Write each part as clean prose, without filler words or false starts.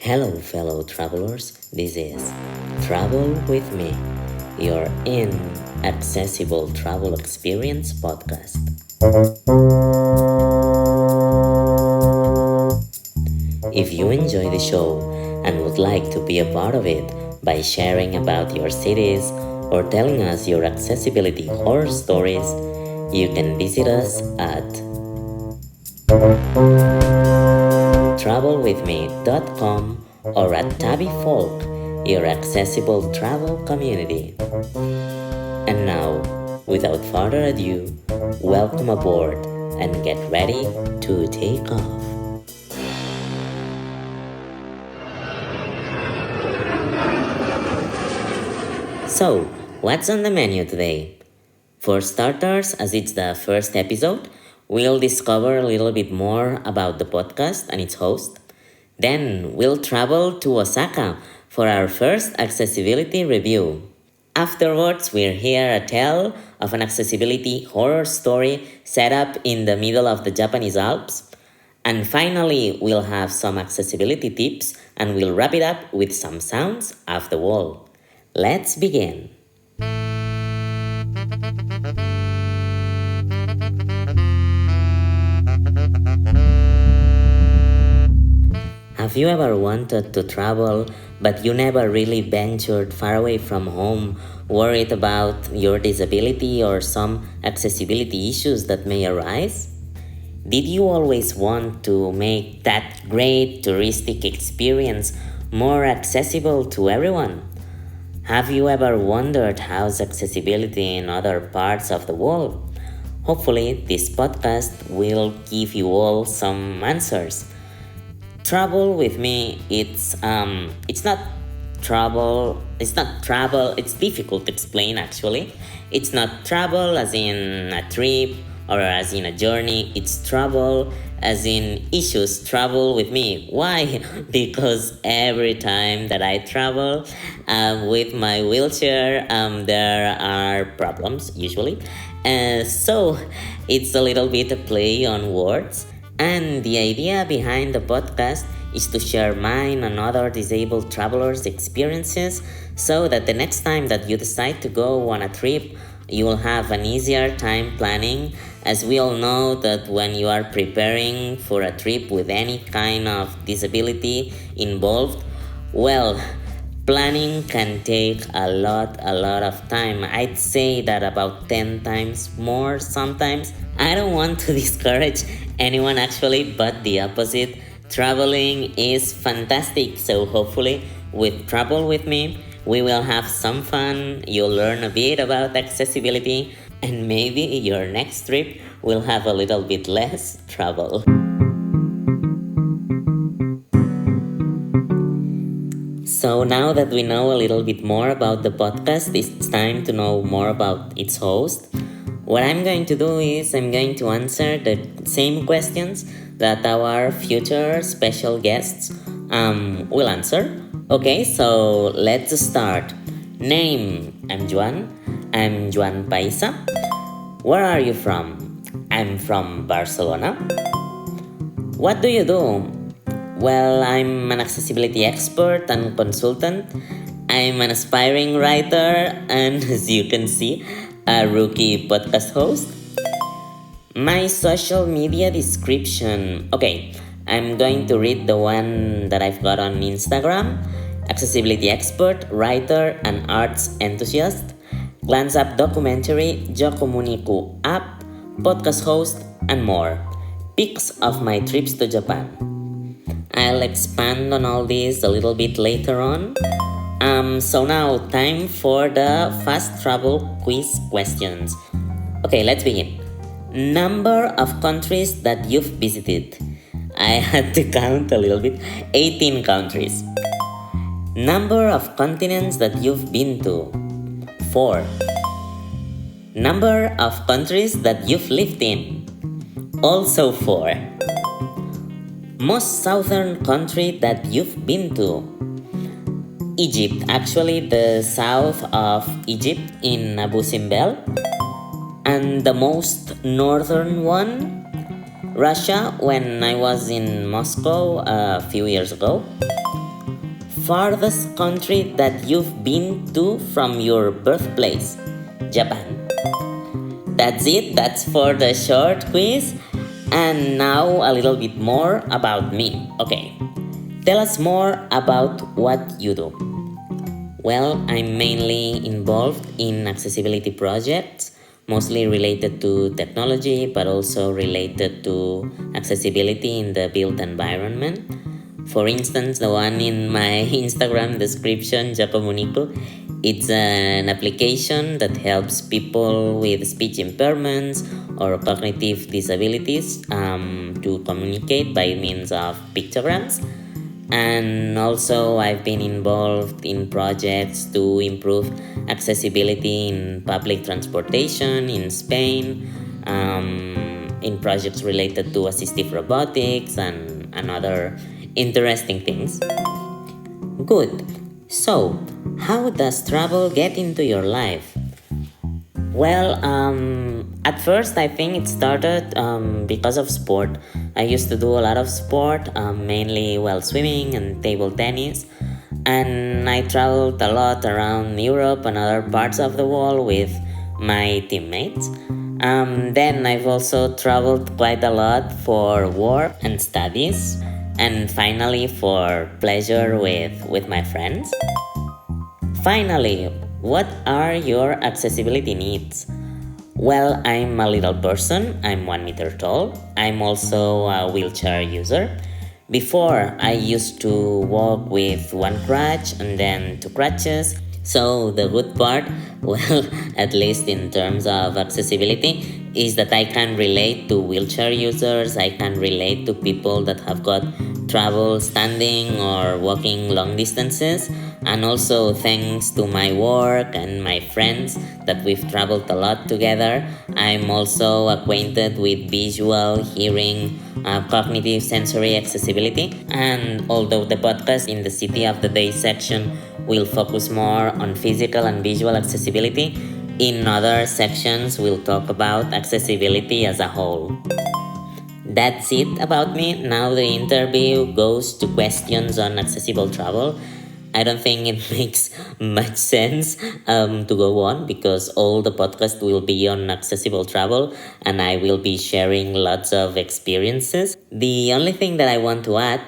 Hello, fellow travelers. This is Travel with Me, your inaccessible travel experience podcast. If you enjoy the show and would like to be a part of it by sharing about your cities or telling us your accessibility horror stories, you can visit us at travelwithme.com or at TabiFolk, your accessible travel community. And now, without further ado, welcome aboard and get ready to take off. So, what's on the menu today? For starters, as it's the first episode, we'll discover a little bit more about the podcast and its host. Then we'll travel to Osaka for our first accessibility review. Afterwards, we'll hear a tale of an accessibility horror story set up in the middle of the Japanese Alps. And finally, we'll have some accessibility tips and we'll wrap it up with some sounds of the wall. Let's begin. Have you ever wanted to travel, but you never really ventured far away from home, worried about your disability or some accessibility issues that may arise? Did you always want to make that great touristic experience more accessible to everyone? Have you ever wondered how's accessibility in other parts of the world? Hopefully, this podcast will give you all some answers. Travel with me, it's not travel, it's difficult to explain actually. It's not travel as in a trip or as in a journey, it's travel as in issues. Travel with me. Why? Because every time that I travel with my wheelchair, there are problems usually. So it's a little bit a play on words. And the idea behind the podcast is to share mine and other disabled travelers' experiences so that the next time that you decide to go on a trip, you will have an easier time planning, as we all know that when you are preparing for a trip with any kind of disability involved, well, planning can take a lot of time. I'd say that about 10 times more sometimes. I don't want to discourage anyone actually, but the opposite. Traveling is fantastic, so hopefully with Travel with me, we will have some fun, you'll learn a bit about accessibility, and maybe your next trip will have a little bit less trouble. So now that we know a little bit more about the podcast, it's time to know more about its host. What I'm going to do is I'm going to answer the same questions that our future special guests will answer. Okay, so let's start. Name, I'm Joan Pahisa. Where are you from? I'm from Barcelona. What do you do? Well, I'm an accessibility expert and consultant. I'm an aspiring writer and, as you can see, a rookie podcast host. My social media description. Okay, I'm going to read the one that I've got on Instagram. Accessibility expert, writer, and arts enthusiast. Glance Up documentary, Jo Comunico app, podcast host, and more. Pics of my trips to Japan. I'll expand on all this a little bit later on. So now, time for the fast travel quiz questions. Okay, let's begin. Number of countries that you've visited. I had to count a little bit. 18 countries. Number of continents that you've been to. 4. Number of countries that you've lived in. Also 4. Most southern country that you've been to. Egypt, actually the south of Egypt in Abu Simbel. And the most northern one, Russia, when I was in Moscow a few years ago. farthest country that you've been to from your birthplace? Japan. That's it, that's for the short quiz. And now a little bit more about me. Okay, tell us more about what you do. Well, I'm mainly involved in accessibility projects, mostly related to technology, but also related to accessibility in the built environment. For instance, the one in my Instagram description, Japamunico, it's an application that helps people with speech impairments or cognitive disabilities to communicate by means of pictograms. And also, I've been involved in projects to improve accessibility in public transportation in Spain, in projects related to assistive robotics and other interesting things. Good. So, how does travel get into your life? Well, at first I think it started because of sport. I used to do a lot of sport, mainly swimming and table tennis. And I traveled a lot around Europe and other parts of the world with my teammates. Then I've also traveled quite a lot for work and studies. And finally for pleasure with my friends. Finally, what are your accessibility needs? Well, I'm a little person, I'm 1 meter tall. I'm also a wheelchair user. Before, I used to walk with one crutch and then two crutches. So the good part, well, at least in terms of accessibility, is that I can relate to wheelchair users, I can relate to people that have got trouble standing or walking long distances. And also thanks to my work and my friends that we've traveled a lot together, I'm also acquainted with visual, hearing, cognitive sensory accessibility. And although the podcast in the City of the Day section will focus more on physical and visual accessibility, in other sections we'll talk about accessibility as a whole. That's it about me. Now the interview goes to questions on accessible travel. I don't think it makes much sense to go on because all the podcast will be on accessible travel and I will be sharing lots of experiences. The only thing that I want to add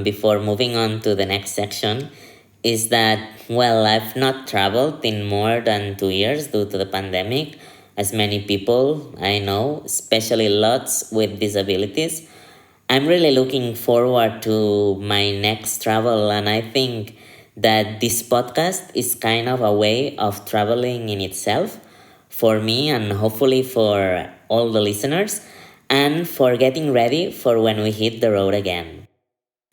before moving on to the next section is that, I've not traveled in more than 2 years due to the pandemic, as many people I know, especially lots with disabilities. I'm really looking forward to my next travel, and I think that this podcast is kind of a way of traveling in itself for me and hopefully for all the listeners, and for getting ready for when we hit the road again.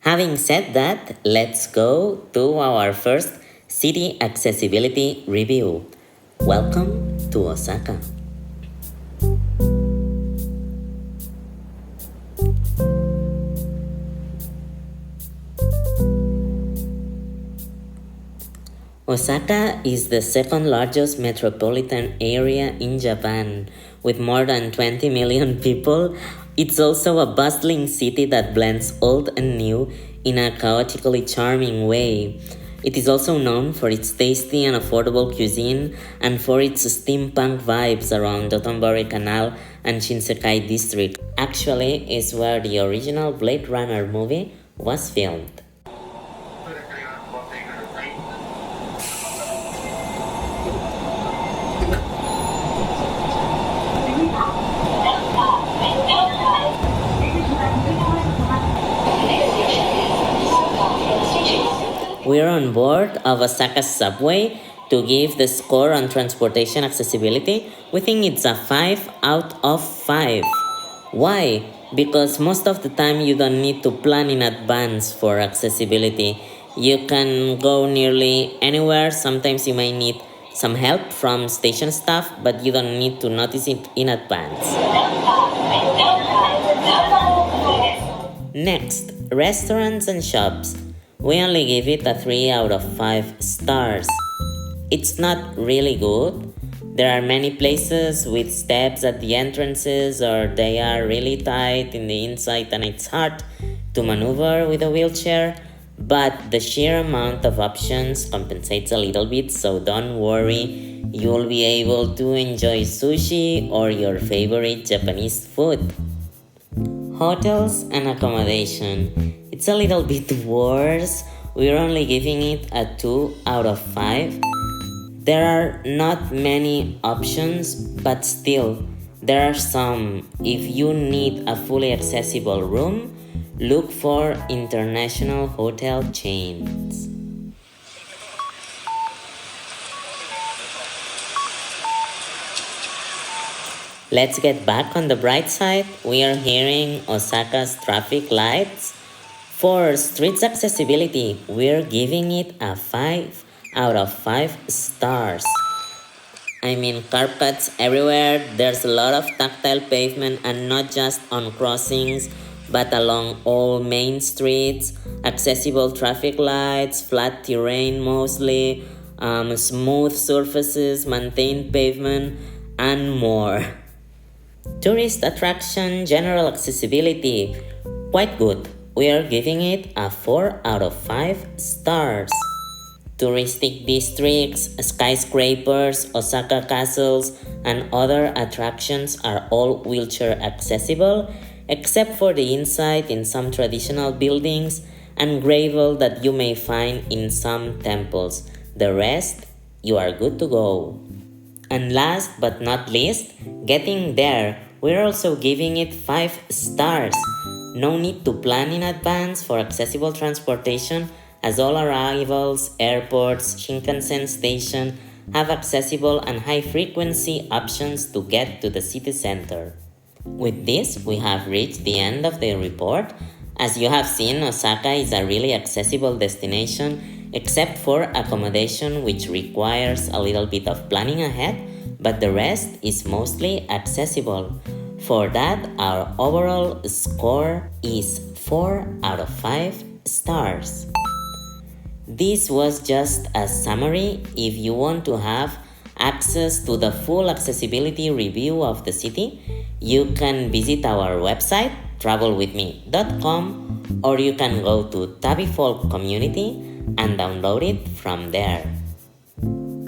Having said that, let's go to our first city accessibility review. Welcome to Osaka. Osaka is the second largest metropolitan area in Japan, with more than 20 million people. It's also a bustling city that blends old and new in a chaotically charming way. It is also known for its tasty and affordable cuisine and for its steampunk vibes around Dotonbori Canal and Shinsekai district. Actually, is where the original Blade Runner movie was filmed. We're on board of Osaka's subway. To give the score on transportation accessibility, we think it's a 5 out of 5. Why? Because most of the time you don't need to plan in advance for accessibility. You can go nearly anywhere. Sometimes you may need some help from station staff, but you don't need to notice it in advance. Next, restaurants and shops. We only give it a 3 out of 5 stars. It's not really good. There are many places with steps at the entrances, or they are really tight in the inside and it's hard to maneuver with a wheelchair. but the sheer amount of options compensates a little bit, so don't worry, you'll be able to enjoy sushi or your favorite Japanese food. Hotels and accommodation. It's a little bit worse. We're only giving it a 2 out of 5. There are not many options, but still, there are some. If you need a fully accessible room, look for international hotel chains. Let's get back on the bright side. We are hearing Osaka's traffic lights. For streets accessibility, we're giving it a 5 out of 5 stars. I mean, carpets everywhere, there's a lot of tactile pavement, and not just on crossings, but along all main streets, accessible traffic lights, flat terrain mostly, smooth surfaces, maintained pavement, and more. Tourist attraction, general accessibility, quite good. We are giving it a 4 out of 5 stars. Touristic districts, skyscrapers, Osaka castles, and other attractions are all wheelchair accessible, except for the inside in some traditional buildings and gravel that you may find in some temples. The rest, you are good to go. And last but not least, getting there, we're also giving it 5 stars. No need to plan in advance for accessible transportation, as all arrivals, airports, Shinkansen station have accessible and high-frequency options to get to the city center. With this, we have reached the end of the report. As you have seen, Osaka is a really accessible destination, except for accommodation, which requires a little bit of planning ahead, but the rest is mostly accessible. For that, our overall score is 4 out of 5 stars. This was just a summary. If you want to have access to the full accessibility review of the city, you can visit our website travelwithme.com, or you can go to TabiFolk community and download it from there.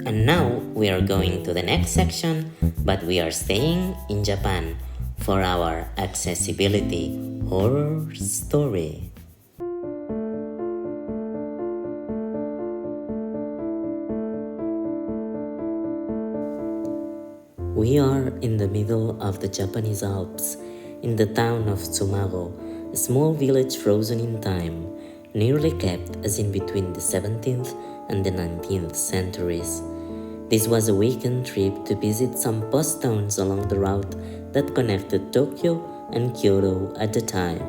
And now we are going to the next section, but we are staying in Japan for our accessibility horror story. We are in the middle of the Japanese Alps, in the town of Tsumago, a small village frozen in time, nearly kept as in between the 17th and the 19th centuries. This was a weekend trip to visit some post towns along the route that connected Tokyo and Kyoto at the time.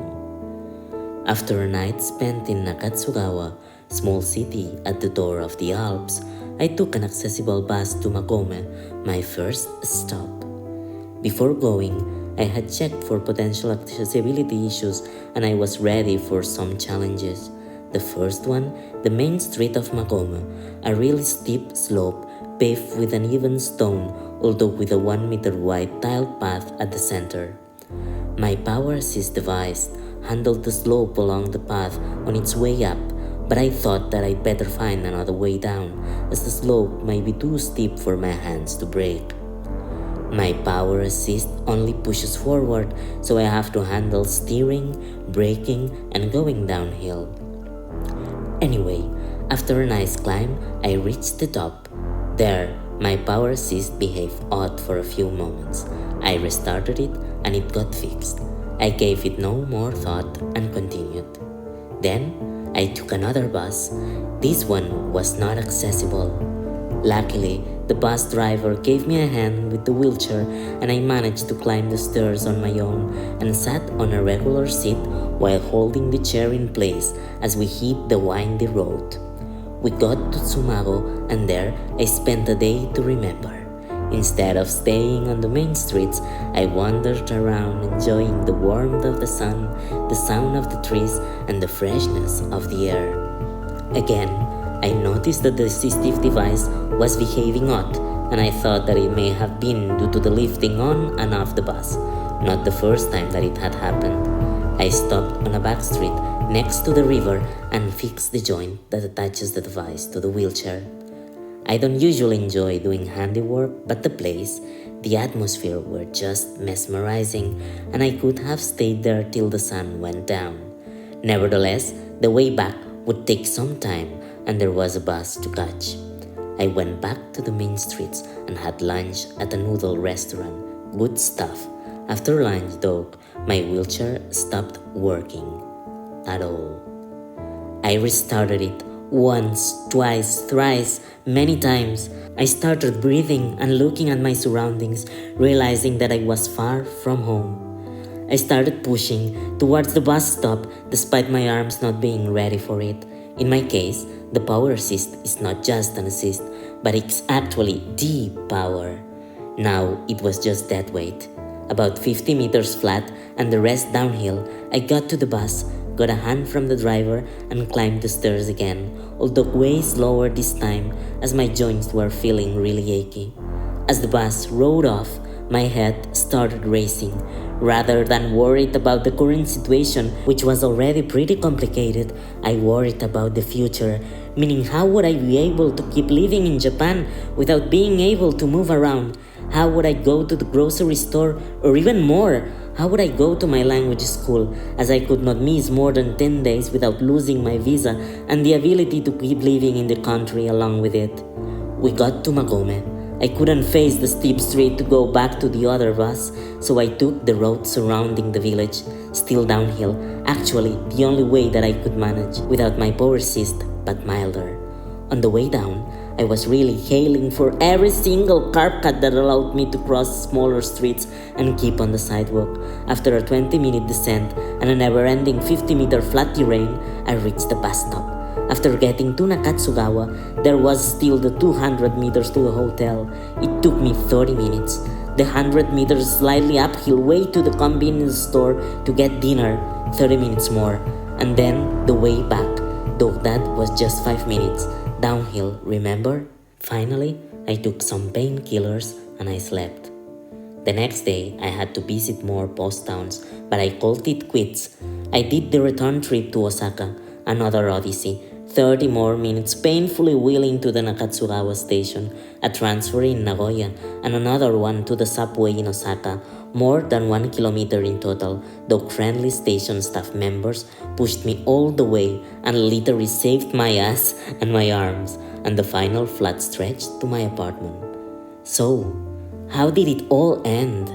After a night spent in Nakatsugawa, small city at the door of the Alps, I took an accessible bus to Magome, my first stop. Before going, I had checked for potential accessibility issues, and I was ready for some challenges. The first one, the main street of Magome, a really steep slope paved with uneven stone, although with a 1 meter wide tiled path at the center. My power assist device handled the slope along the path on its way up, but I thought that I'd better find another way down, as the slope might be too steep for my hands to brake. My power assist only pushes forward, so I have to handle steering, braking, and going downhill. Anyway, after a nice climb, I reached the top. There, my power assist behaved odd for a few moments. I restarted it and it got fixed. I gave it no more thought and continued. Then, I took another bus. This one was not accessible. Luckily, the bus driver gave me a hand with the wheelchair, and I managed to climb the stairs on my own and sat on a regular seat while holding the chair in place as we hit the windy road. We got to Tsumago, and there I spent a day to remember. Instead of staying on the main streets, I wandered around enjoying the warmth of the sun, the sound of the trees, and the freshness of the air. Again, I noticed that the assistive device was behaving odd, and I thought that it may have been due to the lifting on and off the bus. Not the first time that it had happened. I stopped on a back street next to the river and fixed the joint that attaches the device to the wheelchair. I don't usually enjoy doing handiwork, but the place, the atmosphere were just mesmerizing, and I could have stayed there till the sun went down. Nevertheless, the way back would take some time, and there was a bus to catch. I went back to the main streets and had lunch at a noodle restaurant. Good stuff. After lunch, though, my wheelchair stopped working at all. I restarted it once, twice, thrice, many times. I started breathing and looking at my surroundings, realizing that I was far from home. I started pushing towards the bus stop despite my arms not being ready for it. In my case, the power assist is not just an assist, but it's actually the power. Now it was just dead weight. About 50 meters flat and the rest downhill, I got to the bus, got a hand from the driver, and climbed the stairs again, although way slower this time as my joints were feeling really achy. As the bus rode off, my head started racing. Rather than worried about the current situation, which was already pretty complicated, I worried about the future, meaning how would I be able to keep living in Japan without being able to move around? How would I go to the grocery store, or even more, how would I go to my language school, as I could not miss more than 10 days without losing my visa and the ability to keep living in the country along with it? We got to Magome. I couldn't face the steep street to go back to the other bus, so I took the road surrounding the village, still downhill, actually the only way that I could manage, without my power assist, but milder. On the way down, I was really hailing for every single curb cut that allowed me to cross smaller streets and keep on the sidewalk. After a 20-minute descent and a never-ending 50-meter flat terrain, I reached the bus stop. After getting to Nakatsugawa, there was still the 200 meters to the hotel. It took me 30 minutes. The 100 meters slightly uphill way to the convenience store to get dinner, 30 minutes more. And then the way back, though that was just 5 minutes. Downhill, remember? Finally, I took some painkillers and I slept. The next day, I had to visit more post towns, but I called it quits. I did the return trip to Osaka, another odyssey. 30 more minutes painfully wheeling to the Nakatsugawa station, a transfer in Nagoya, and another one to the subway in Osaka, more than 1 kilometer in total, though friendly station staff members pushed me all the way and literally saved my ass and my arms, and the final flat stretch to my apartment. So, how did it all end?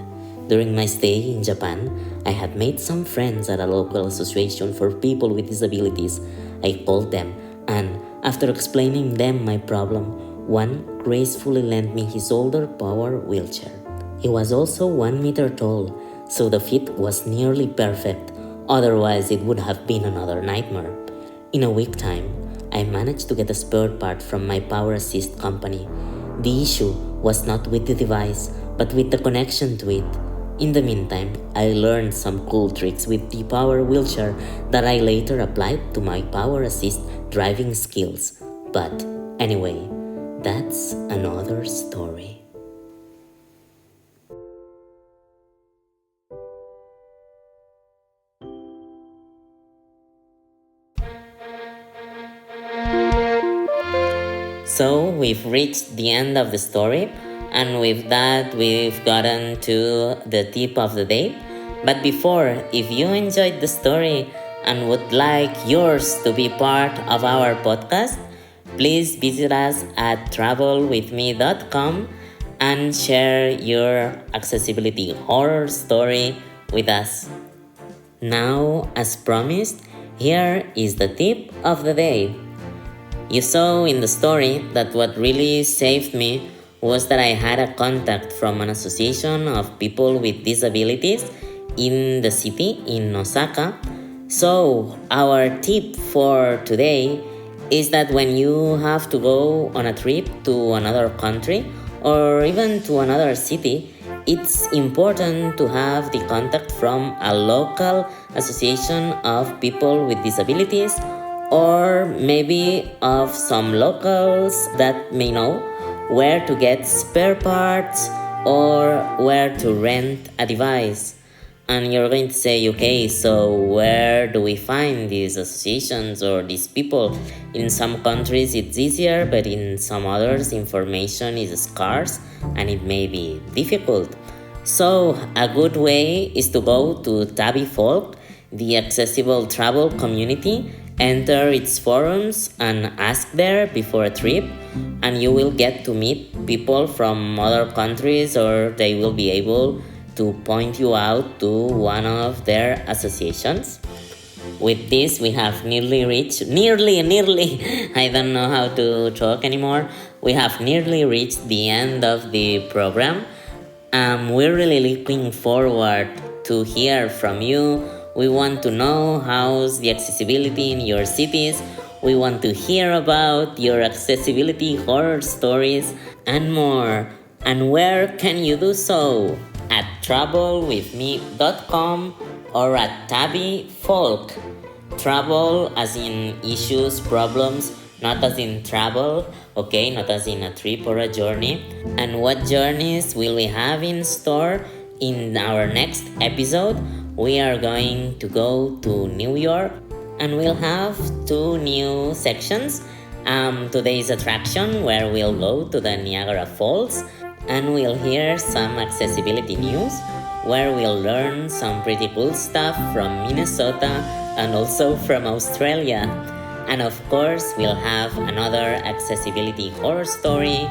During my stay in Japan, I had made some friends at a local association for people with disabilities. I called them, and after explaining them my problem, one gracefully lent me his older power wheelchair. He was also 1 meter tall, so the fit was nearly perfect, otherwise it would have been another nightmare. In a week time, I managed to get a spare part from my power assist company. The issue was not with the device, but with the connection to it. In the meantime, I learned some cool tricks with the power wheelchair that I later applied to my power assist driving skills. But anyway, that's another story. So we've reached the end of the story, and with that we've gotten to the tip of the day. But before, if you enjoyed the story and would like yours to be part of our podcast, please visit us at travelwithme.com and share your accessibility horror story with us. Now, as promised, here is the tip of the day. You saw in the story that what really saved me was that I had a contact from an association of people with disabilities in the city in Osaka. So our tip for today is that when you have to go on a trip to another country or even to another city, it's important to have the contact from a local association of people with disabilities, or maybe of some locals that may know where to get spare parts or where to rent a device. And you're going to say, okay, so where do we find these associations or these people? In some countries it's easier, but in some others information is scarce and it may be difficult. So a good way is to go to TabiFolk, the accessible travel community, enter its forums and ask there before a trip, and you will get to meet people from other countries, or they will be able to point you out to one of their associations. With this, we have nearly reached, I don't know how to talk anymore. We have nearly reached the end of the program. We're really looking forward to hear from you. We want to know how's the accessibility in your cities. We want to hear about your accessibility horror stories and more. And where can you do so? At travelwithme.com or at TabiFolk. Travel as in issues, problems, not as in travel, okay, not as in a trip or a journey. And what journeys will we have in store in our next episode? We are going to go to New York and we'll have two new sections. Today's attraction, where we'll go to the Niagara Falls and we'll hear some accessibility news, where we'll learn some pretty cool stuff from Minnesota and also from Australia. And of course, we'll have another accessibility horror story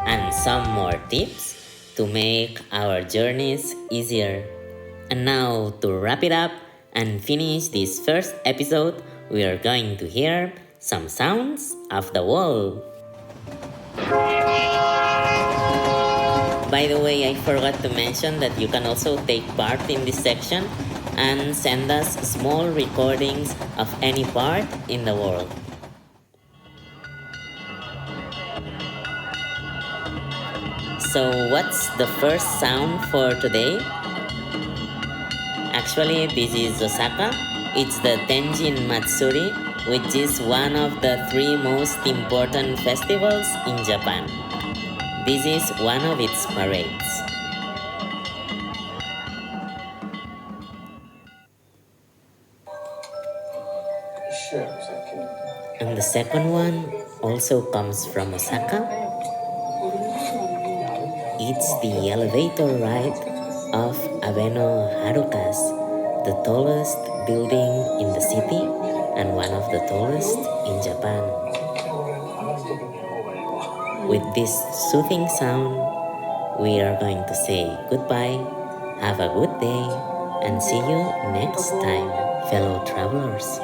and some more tips to make our journeys easier. And now, to wrap it up and finish this first episode, we are going to hear some sounds of the wall. By the way, I forgot to mention that you can also take part in this section and send us small recordings of any part in the world. So what's the first sound for today? Actually, this is Osaka. It's the Tenjin Matsuri, which is one of the 3 most important festivals in Japan. This is one of its parades. And the second one also comes from Osaka. It's the elevator ride of Abeno Harukas, the tallest building in the city and one of the tallest in Japan. With this soothing sound, we are going to say goodbye, have a good day, and see you next time, fellow travelers.